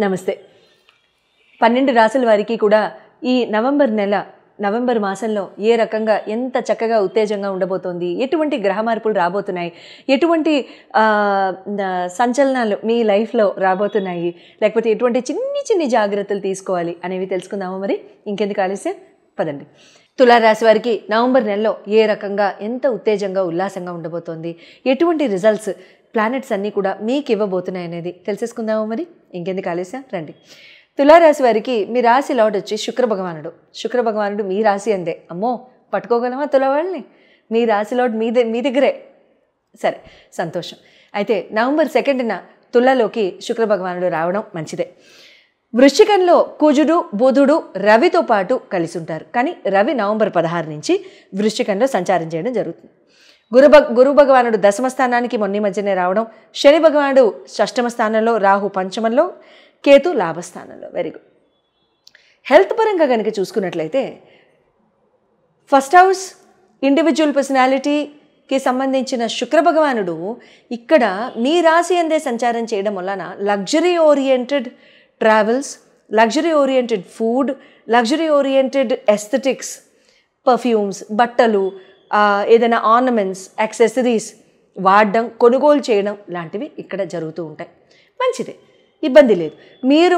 నమస్తే. 12 రాశుల వారికి కూడా ఈ నవంబర్ మాసంలో ఏ రకంగా ఎంత చక్కగా ఉత్తేజంగా ఉండబోతోంది, ఎటువంటి గ్రహ మార్పులు రాబోతున్నాయి, ఎటువంటి సంచలనాలు మీ లైఫ్లో రాబోతున్నాయి, లేకపోతే ఎటువంటి చిన్ని జాగ్రత్తలు తీసుకోవాలి అనేవి తెలుసుకుందాము. మరి ఇంకెందుకు ఆలస్యం, పదండి. తులారాశి వారికి నవంబర్ నెలలో ఏ రకంగా ఎంత ఉత్తేజంగా ఉల్లాసంగా ఉండబోతోంది, ఎటువంటి రిజల్ట్స్ ప్లానెట్స్ అన్నీ కూడా మీకు ఇవ్వబోతున్నాయి అనేది తెలిసేసుకుందాము. మరి ఇంకెందుకు ఆలస్యం, రండి. తులారాశి వారికి మీ రాశి లార్డ్ వచ్చి శుక్ర భగవానుడు మీ రాశి అందే. అమ్మో, పట్టుకోగలమా తుల వాళ్ళని? మీ రాశి లార్డ్ మీ దగ్గరే. సరే, సంతోషం. అయితే నవంబర్ 2న తులలోకి శుక్ర భగవానుడు రావడం మంచిదే. వృశ్చికంలో కుజుడు బుధుడు రవితో పాటు కలిసి ఉంటారు. కానీ రవి నవంబర్ 16 నుంచి వృశ్చికంలో సంచారం చేయడం జరుగుతుంది. గురు భగవానుడు దశమ స్థానానికి మొన్న మధ్యనే రావడం, శని భగవానుడు షష్టమ స్థానంలో, రాహు పంచమంలో, కేతు లాభస్థానంలో. Very good. హెల్త్ పరంగా కనుక చూసుకున్నట్లయితే ఫస్ట్ హౌస్ ఇండివిజువల్ పర్సనాలిటీకి సంబంధించిన శుక్ర భగవానుడు ఇక్కడ మీ రాశి అందే సంచారం చేయడం వలన luxury oriented travels, luxury oriented food, luxury oriented aesthetics, perfumes, బట్టలు, ఏదైనా ఆర్నమెంట్స్, యాక్సెసరీస్ వాడడం, కొనుగోలు చేయడం లాంటివి ఇక్కడ జరుగుతూ ఉంటాయి. మంచిదే, ఇబ్బంది లేదు.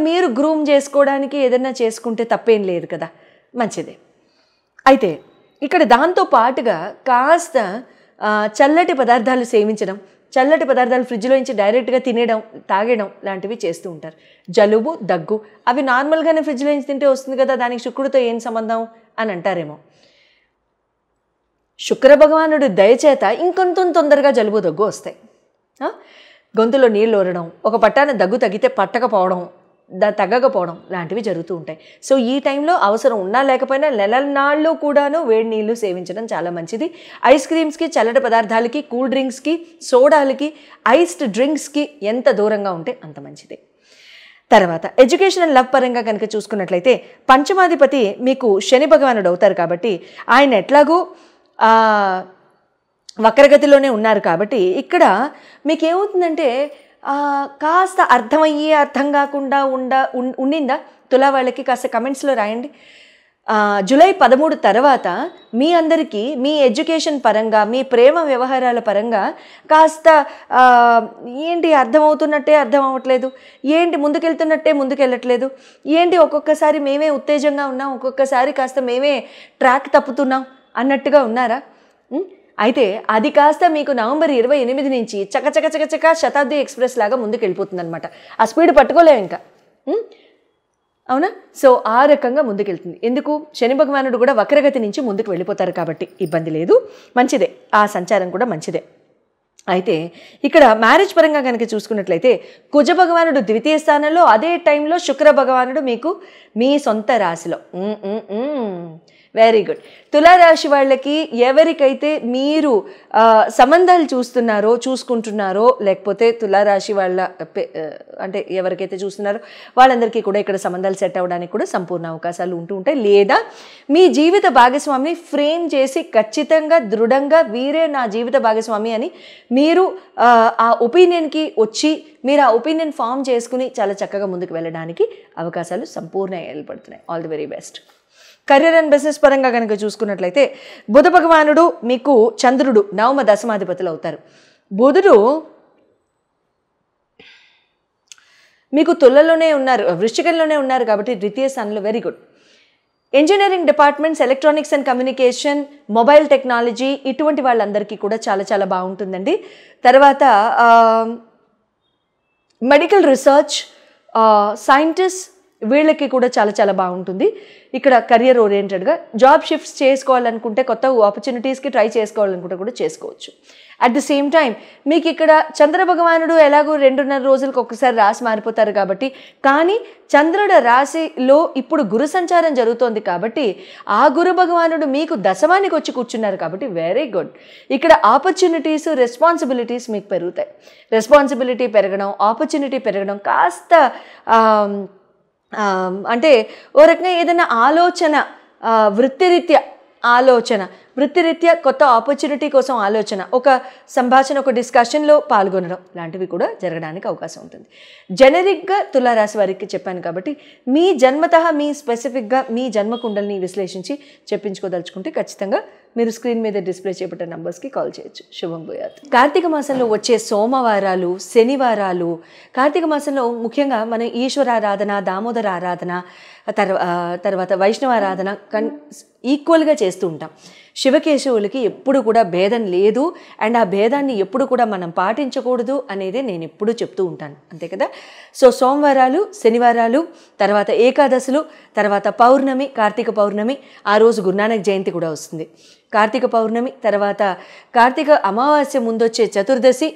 మీరు గ్రూమ్ చేసుకోవడానికి ఏదైనా చేసుకుంటే తప్పేం లేదు కదా, మంచిదే. అయితే ఇక్కడ దాంతో పాటుగా కాస్త చల్లటి పదార్థాలు సేవించడం, చల్లటి పదార్థాలు ఫ్రిడ్జ్లో నుంచి డైరెక్ట్గా తినేయడం, తాగడం లాంటివి చేస్తూ ఉంటారు. జలుబు దగ్గు అవి నార్మల్గానే ఫ్రిడ్జ్లో నుంచి తింటే వస్తుంది కదా, దానికి శుక్రుడితో ఏం సంబంధం అని అంటారేమో. శుక్ర భగవానుడు దయచేత ఇంకొంత తొందరగా జలుబు దగ్గు వస్తాయి. గొంతులో నీళ్ళు ఊరడం, ఒక పట్టాన దగ్గు తగ్గితే పట్టకపోవడం, తగ్గకపోవడం లాంటివి జరుగుతూ ఉంటాయి. సో ఈ టైంలో అవసరం ఉన్నా లేకపోయినా నెలనాళ్ళు కూడాను వేడి నీళ్లు సేవించడం చాలా మంచిది. ఐస్ క్రీమ్స్కి, చల్లటి పదార్థాలకి, కూల్ డ్రింక్స్కి, సోడాలకి, ఐస్డ్ డ్రింక్స్కి ఎంత దూరంగా ఉంటే అంత మంచిది. తర్వాత ఎడ్యుకేషనల్ లవ్ పరంగా కనుక చూసుకున్నట్లయితే పంచమాధిపతి మీకు శని భగవానుడు అవుతారు కాబట్టి ఆయన ఎట్లాగూ వక్రగతిలోనే ఉన్నారు కాబట్టి ఇక్కడ మీకు ఏమవుతుందంటే కాస్త అర్థమయ్యి అర్థం కాకుండా ఉండిందా తులా వాళ్ళకి? కాస్త కమెంట్స్లో రాయండి. జూలై 13 తర్వాత మీ అందరికీ మీ ఎడ్యుకేషన్ పరంగా, మీ ప్రేమ వ్యవహారాల పరంగా కాస్త ఏంటి అర్థమవుతున్నట్టే అర్థం అవ్వట్లేదు, ఏంటి ముందుకెళ్ళట్లేదు, ఏంటి ఒక్కొక్కసారి మేమే ఉత్తేజంగా ఉన్నాం, ఒక్కొక్కసారి కాస్త మేమే ట్రాక్ తప్పుతున్నాం అన్నట్టుగా ఉన్నారా? అయితే అది కాస్త మీకు నవంబర్ 28 నుంచి చకచక శతాబ్ది ఎక్స్ప్రెస్ లాగా ముందుకు వెళ్ళిపోతుంది అనమాట. ఆ స్పీడ్ పట్టుకోలేము ఇంకా, అవునా? సో ఆ రకంగా ముందుకెళ్తుంది. ఎందుకు? శని భగవానుడు కూడా వక్రగతి నుంచి ముందుకు వెళ్ళిపోతారు కాబట్టి ఇబ్బంది లేదు, మంచిదే. ఆ సంచారం కూడా మంచిదే. అయితే ఇక్కడ మ్యారేజ్ పరంగా కనుక చూసుకున్నట్లయితే కుజ భగవానుడు ద్వితీయ స్థానంలో, అదే టైంలో శుక్ర భగవానుడు మీకు మీ సొంత రాశిలో. Very good. తులారాశి వాళ్ళకి ఎవరికైతే మీరు సంబంధాలు చూసుకుంటున్నారో లేకపోతే తులారాశి వాళ్ళ అంటే ఎవరికైతే చూస్తున్నారో వాళ్ళందరికీ కూడా ఇక్కడ సంబంధాలు సెట్ అవ్వడానికి కూడా సంపూర్ణ అవకాశాలు ఉంటూ ఉంటాయి. లేదా మీ జీవిత భాగస్వామిని ఫ్రేమ్ చేసి ఖచ్చితంగా దృఢంగా వీరే నా జీవిత భాగస్వామి అని మీరు ఆ ఒపీనియన్కి వచ్చి మీరు ఆ ఒపీనియన్ ఫామ్ చేసుకుని చాలా చక్కగా ముందుకు వెళ్ళడానికి అవకాశాలు సంపూర్ణంగా ఏర్పడుతున్నాయి. All the very best. Career and business పరంగా కనుక చూసుకున్నట్లయితే బుధ భగవానుడు మీకు చంద్రుడు నవమ దశమాధిపతులు అవుతారు. బుధుడు మీకు తులలోనే ఉన్నారు, వృశ్చికంలోనే ఉన్నారు కాబట్టి ద్వితీయ స్థానంలో. Very good. Engineering departments, electronics and communication, mobile technology ఇటువంటి వాళ్ళందరికీ కూడా చాలా చాలా బాగుంటుందండి. తర్వాత మెడికల్ రీసెర్చ్, సైంటిస్ట్ వీళ్ళకి కూడా చాలా చాలా బాగుంటుంది. ఇక్కడ కెరియర్ ఓరియంటెడ్గా జాబ్ షిఫ్ట్స్ చేసుకోవాలనుకుంటే, కొత్త ఆపర్చునిటీస్కి ట్రై చేసుకోవాలనుకుంటే కూడా చేసుకోవచ్చు. అట్ ది సేమ్ టైం మీకు ఇక్కడ చంద్ర భగవానుడు ఎలాగో 2.5 రోజులకు ఒక్కసారి రాశి మారిపోతారు కాబట్టి, కానీ చంద్రుడి రాశిలో ఇప్పుడు గురు సంచారం జరుగుతోంది కాబట్టి ఆ గురు భగవానుడు మీకు దశమానికి వచ్చి కూర్చున్నారు కాబట్టి వెరీ గుడ్. ఇక్కడ ఆపర్చునిటీస్, రెస్పాన్సిబిలిటీస్ మీకు పెరుగుతాయి. రెస్పాన్సిబిలిటీ పెరగడం, ఆపర్చునిటీ పెరగడం, కాస్త అంటే ఓ రకంగా ఏదైనా ఆలోచన, వృత్తిరీత్యా ఆలోచన వృత్తిరీత్యా కొత్త ఆపర్చునిటీ కోసం ఆలోచన, ఒక సంభాషణ, ఒక డిస్కషన్లో పాల్గొనడం లాంటివి కూడా జరగడానికి అవకాశం ఉంటుంది. జనరిక్గా తులారాశి వారికి చెప్పాను కాబట్టి మీ జన్మతః మీ స్పెసిఫిక్గా మీ జన్మకుండల్ని విశ్లేషించి చెప్పించుకోదలుచుకుంటే ఖచ్చితంగా మీరు స్క్రీన్ మీద డిస్ప్లే చేపట్టే నంబర్స్కి కాల్ చేయొచ్చు. శుభం భూయాత్. కార్తీక మాసంలో వచ్చే సోమవారాలు, శనివారాలు, కార్తీక మాసంలో ముఖ్యంగా మనం ఈశ్వరారాధన, దామోదర ఆరాధన, తర్వాత వైష్ణవారాధన ఈక్వల్గా చేస్తూ ఉంటాం. శివకేశవులకి ఎప్పుడు కూడా భేదం లేదు, అండ్ ఆ భేదాన్ని ఎప్పుడు కూడా మనం పాటించకూడదు అనేది నేను ఎప్పుడూ చెప్తూ ఉంటాను, అంతే కదా. సో సోమవారాలు, శనివారాలు, తర్వాత ఏకాదశులు, తర్వాత పౌర్ణమి, కార్తీక పౌర్ణమి, ఆ రోజు గురునానక్ జయంతి కూడా వస్తుంది. కార్తీక పౌర్ణమి తర్వాత కార్తీక అమావాస్య ముందొచ్చే చతుర్దశి,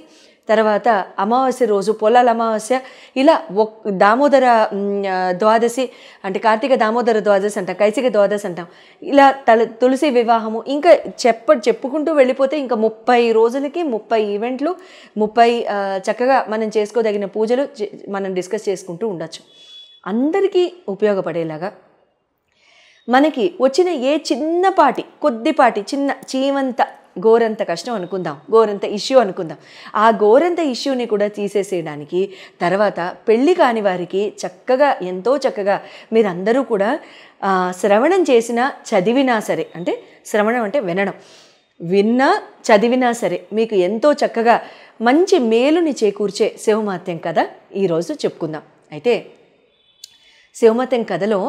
తర్వాత అమావాస్య రోజు పొలాల అమావాస్య, ఇలా దామోదర ద్వాదశి అంటే కార్తీక దామోదర ద్వాదశి అంటాం, కైసిక ద్వాదశి అంటాం, ఇలా తులసి వివాహము, ఇంకా చెప్పుకుంటూ వెళ్ళిపోతే ఇంకా 30 రోజులకి 30 ఈవెంట్లు, 30 చక్కగా మనం చేసుకోదగిన పూజలు మనం డిస్కస్ చేసుకుంటూ ఉండొచ్చు. అందరికీ ఉపయోగపడేలాగా మనకి వచ్చిన ఏ చిన్నపాటి కొద్దిపాటి చిన్న చీమంత గోరంత కష్టం అనుకుందాం, గోరంత ఇష్యూ అనుకుందాం, ఆ గోరంత ఇష్యూని కూడా తీసేసేయడానికి తర్వాత పెళ్ళి కాని వారికి చక్కగా ఎంతో చక్కగా మీరందరూ కూడా శ్రవణం చేసినా చదివినా సరే, అంటే శ్రవణం అంటే వినడం, విన్నా చదివినా సరే మీకు ఎంతో చక్కగా మంచి మేలుని చేకూర్చే శివమహత్యం కథ ఈరోజు చెప్పుకుందాం. అయితే శివమహత్యం కథలో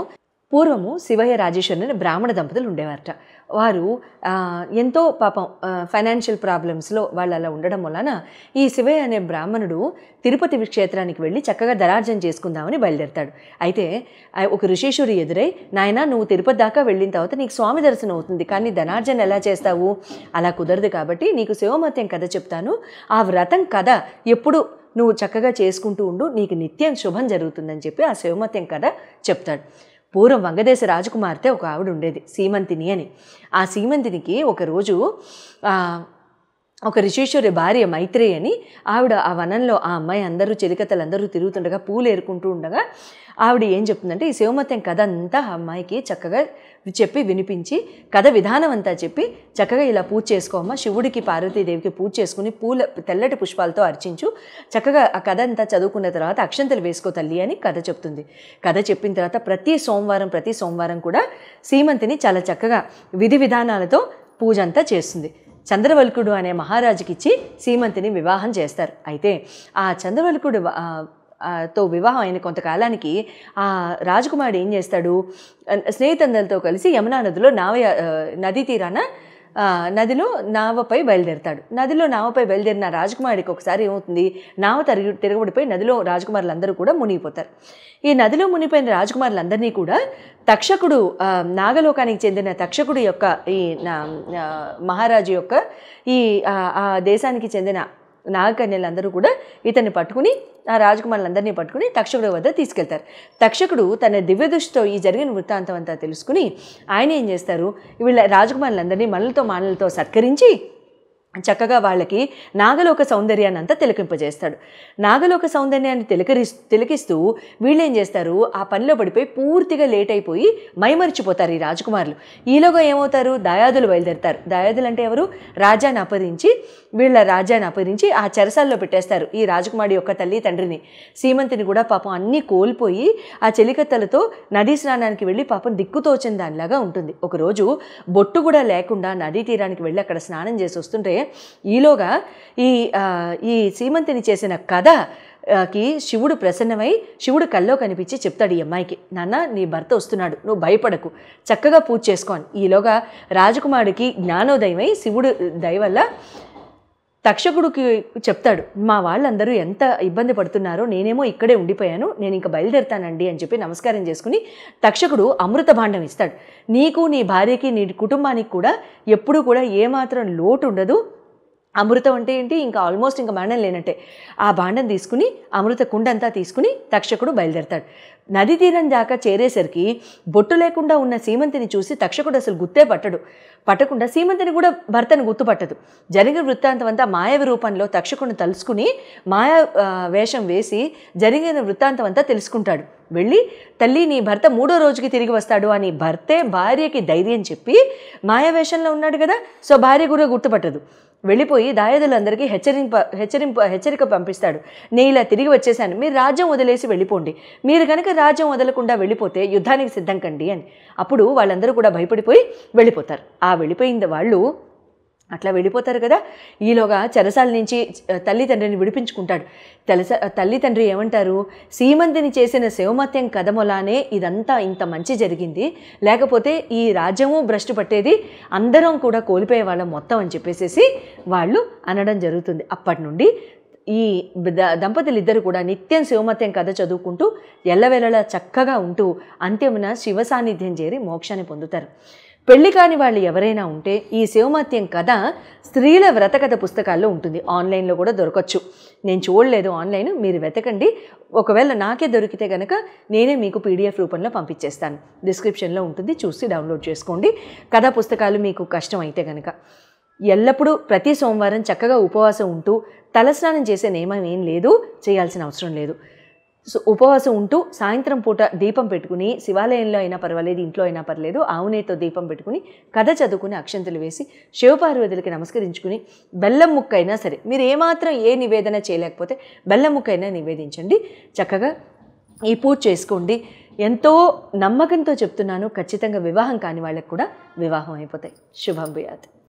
పూర్వము శివయ్య రాజేశ్వరుని అనే బ్రాహ్మణ దంపతులు ఉండేవారట. వారు ఎంతో పాపం ఫైనాన్షియల్ ప్రాబ్లమ్స్లో వాళ్ళు అలా ఉండడం వలన ఈ శివయ్య అనే బ్రాహ్మణుడు తిరుపతి క్షేత్రానికి వెళ్ళి చక్కగా ధనార్జన చేసుకుందామని బయలుదేరతాడు. అయితే ఒక ఋషీశ్వరి ఎదురై, నాయన నువ్వు తిరుపతి దాకా వెళ్ళిన తర్వాత నీకు స్వామి దర్శనం అవుతుంది, కానీ ధనార్జన ఎలా చేస్తావు, అలా కుదరదు, కాబట్టి నీకు శివమహత్యం కథ చెప్తాను, ఆ వ్రతం కథ ఎప్పుడు నువ్వు చక్కగా చేసుకుంటూ ఉండు, నీకు నిత్యం శుభం జరుగుతుందని చెప్పి ఆ శివమహత్యం కథ చెప్తాడు. పూర్వం వంగదేశ రాజకుమార్తె ఒక ఆవిడ ఉండేది, సీమంతిని అని. ఆ సీమంతినికి ఒకరోజు ఒక ఋషీశ్వరి భార్య మైత్రేయి అని ఆవిడ ఆ వనంలో ఆ అమ్మాయి అందరూ చెలికత్తలందరూ తిరుగుతుండగా పూలు ఏరుకుంటూ ఉండగా ఆవిడ ఏం చెప్తుందంటే ఈ శివమహత్యం కథ అంతా ఆ అమ్మాయికి చక్కగా చెప్పి వినిపించి కథ విధానం అంతా చెప్పి చక్కగా ఇలా పూజ చేసుకోమ్మా, శివుడికి పార్వతీదేవికి పూజ చేసుకుని తెల్లటి పుష్పాలతో అర్చించు, చక్కగా ఆ కథ అంతా చదువుకున్న తర్వాత అక్షంతలు వేసుకో తల్లి అని కథ చెప్తుంది. కథ చెప్పిన తర్వాత ప్రతి సోమవారం కూడా సీమంతిని చాలా చక్కగా విధి విధానాలతో పూజ అంతా చేస్తుంది. చంద్రవల్కుడు అనే మహారాజుకి ఇచ్చి సీమంతిని వివాహం చేస్తారు. అయితే ఆ చంద్రవల్కుడు తో వివాహం అయిన కొంతకాలానికి ఆ రాజకుమారుడు ఏం చేస్తాడు, స్నేహితులతో కలిసి యమునా నదిలో నదీ తీరాన నదిలో నావపై బయలుదేరతాడు. నదిలో నావపై బయలుదేరిన రాజకుమారుడికి ఒకసారి ఏమవుతుంది, నావ తిరగబడిపోయి నదిలో రాజకుమారులందరూ కూడా మునిగిపోతారు. ఈ నదిలో మునిగిపోయిన రాజకుమారులందరినీ కూడా తక్షకుడు, నాగలోకానికి చెందిన తక్షకుడు యొక్క ఈ మహారాజు యొక్క ఈ ఆ దేశానికి చెందిన నాగకన్యలందరూ కూడా ఇతన్ని పట్టుకుని, ఆ రాజకుమారులందరినీ పట్టుకుని తక్షకుడు వద్ద తీసుకెళ్తారు. తక్షకుడు తన దివ్యదృష్టితో ఈ జరిగిన వృత్తాంతం అంతా తెలుసుకుని ఆయన ఏం చేస్తారు, వీళ్ళ రాజకుమారులందరినీ మాలలతో సత్కరించి చక్కగా వాళ్ళకి నాగలోక సౌందర్యాన్ని అంతా తిలకింపజేస్తాడు. నాగలోక సౌందర్యాన్ని తిలకిస్తూ వీళ్ళేం చేస్తారు, ఆ పనిలో పడిపోయి పూర్తిగా లేట్ అయిపోయి మైమరిచిపోతారు ఈ రాజకుమారులు. ఈలోగా ఏమవుతారు, దాయాదులు బయలుదేరుతారు. దాయాదులు అంటే ఎవరు, రాజ్యాన్ని అపహరించి ఆ చెరసాల్లో పెట్టేస్తారు ఈ రాజకుమారి యొక్క తల్లి తండ్రిని. సీమంతిని కూడా పాపం అన్నీ కోల్పోయి ఆ చెలికత్తలతో నదీ స్నానానికి వెళ్ళి పాపం దిక్కుతోచిన దానిలాగా ఉంటుంది. ఒకరోజు బొట్టు కూడా లేకుండా నదీ తీరానికి వెళ్ళి అక్కడ స్నానం చేసి వస్తుంటే ఈలోగా ఈ సీమంతిని చేసిన కథకి శివుడు ప్రసన్నమై శివుడు కల్లో కనిపించి చెప్తాడు ఈ అమ్మాయికి, నాన్న నీ భర్త వస్తున్నాడు, నువ్వు భయపడకు, చక్కగా పూజ చేసుకోని. ఈలోగా రాజకుమారుడికి జ్ఞానోదయమై శివుడు దయ వల్ల తక్షకుడికి చెప్తాడు, మా వాళ్ళందరూ ఎంత ఇబ్బంది పడుతున్నారో, నేనేమో ఇక్కడే ఉండిపోయాను, నేను ఇంకా బయలుదేరుతానండి అని చెప్పి నమస్కారం చేసుకుని తక్షకుడు అమృత భాండం ఇస్తాడు. నీకు నీ భార్యకి నీ కుటుంబానికి కూడా ఎప్పుడూ కూడా ఏమాత్రం లోటు ఉండదు. అమృతం అంటే ఏంటి, ఇంకా ఆల్మోస్ట్ ఇంకా మరణం లేనట్టే. ఆ భాండం తీసుకుని అమృత కుండంతా తీసుకుని తక్షకుడు బయలుదేరతాడు. నది తీరం దాకా చేరేసరికి బొట్టు లేకుండా ఉన్న సీమంతిని చూసి తక్షకుడు అసలు గుర్తే పట్టకుండా సీమంతిని కూడా భర్తను గుర్తుపట్టదు. జరిగిన వృత్తాంతం అంతా మాయావి రూపంలో తక్షకుడిని తలుసుకుని మాయా వేషం వేసి జరిగిన వృత్తాంతం అంతా తెలుసుకుంటాడు. వెళ్ళి తల్లి నీ భర్త 3వ రోజుకి తిరిగి వస్తాడు అని భర్తే భార్యకి ధైర్యం చెప్పి మాయావేషంలో ఉన్నాడు కదా, సో భార్య కూడా గుర్తుపట్టదు. వెళ్ళిపోయి దాయాదులందరికీ హెచ్చరిక పంపిస్తాడు. నేను ఇలా తిరిగి వచ్చేసాను, మీరు రాజ్యం వదిలేసి వెళ్ళిపోండి, మీరు కనుక రాజ్యం వదలకుండా వెళ్ళిపోతే యుద్ధానికి సిద్ధం కండి అని. అప్పుడు వాళ్ళందరూ కూడా భయపడిపోయి వెళ్ళిపోతారు. ఆ వెళ్ళిపోయింది వాళ్ళు అట్లా వెళ్ళిపోతారు కదా. ఈలోగా చెరసాల నుంచి తల్లిదండ్రిని విడిపించుకుంటాడు. తల్లిదండ్రి ఏమంటారు, సీమంతిని చేసిన శివమత్యం కథములానే ఇదంతా ఇంత మంచి జరిగింది, లేకపోతే ఈ రాజ్యము భ్రష్టు పట్టేది, అందరం కూడా కోల్పోయేవాళ్ళం మొత్తం అని చెప్పేసి వాళ్ళు అనడం జరుగుతుంది. అప్పటి నుండి ఈ దంపతులిద్దరు కూడా నిత్యం శివమత్యం కథ చదువుకుంటూ ఎల్లవేళలా చక్కగా ఉంటూ అంత్యమున శివ సాన్నిధ్యం చేరి మోక్షాన్ని పొందుతారు. పెళ్లి కాని వాళ్ళు ఎవరైనా ఉంటే ఈ శివమత్యం కథ స్త్రీల వ్రతకథ పుస్తకాల్లో ఉంటుంది, ఆన్లైన్లో కూడా దొరకచ్చు. నేను చూడలేదు ఆన్లైన్, మీరు వెతకండి. ఒకవేళ నాకే దొరికితే కనుక నేనే మీకు పీడిఎఫ్ రూపంలో పంపించేస్తాను, డిస్క్రిప్షన్లో ఉంటుంది, చూసి డౌన్లోడ్ చేసుకోండి. కథా పుస్తకాలు మీకు కష్టం అయితే కనుక ఎల్లప్పుడూ ప్రతి సోమవారం చక్కగా ఉపవాసం ఉంటూ తలస్నానం చేసే నియమం ఏం లేదు, చేయాల్సిన అవసరం లేదు. సో ఉపవాసం ఉంటూ సాయంత్రం పూట దీపం పెట్టుకుని, శివాలయంలో అయినా పర్వాలేదు, ఇంట్లో అయినా పర్లేదు, ఆవునేతో దీపం పెట్టుకుని కథ చదువుకుని అక్షంతలు వేసి శివపార్వతులకి నమస్కరించుకుని బెల్లం ముక్క అయినా సరే, మీరు ఏమాత్రం ఏ నివేదన చేయలేకపోతే బెల్లం ముక్క అయినా నివేదించండి, చక్కగా ఈ పూజ చేసుకోండి. ఎంతో నమ్మకంతో చెప్తున్నాను, ఖచ్చితంగా వివాహం కాని వాళ్ళకి కూడా వివాహం అయిపోతాయి. శుభం భూయాత్.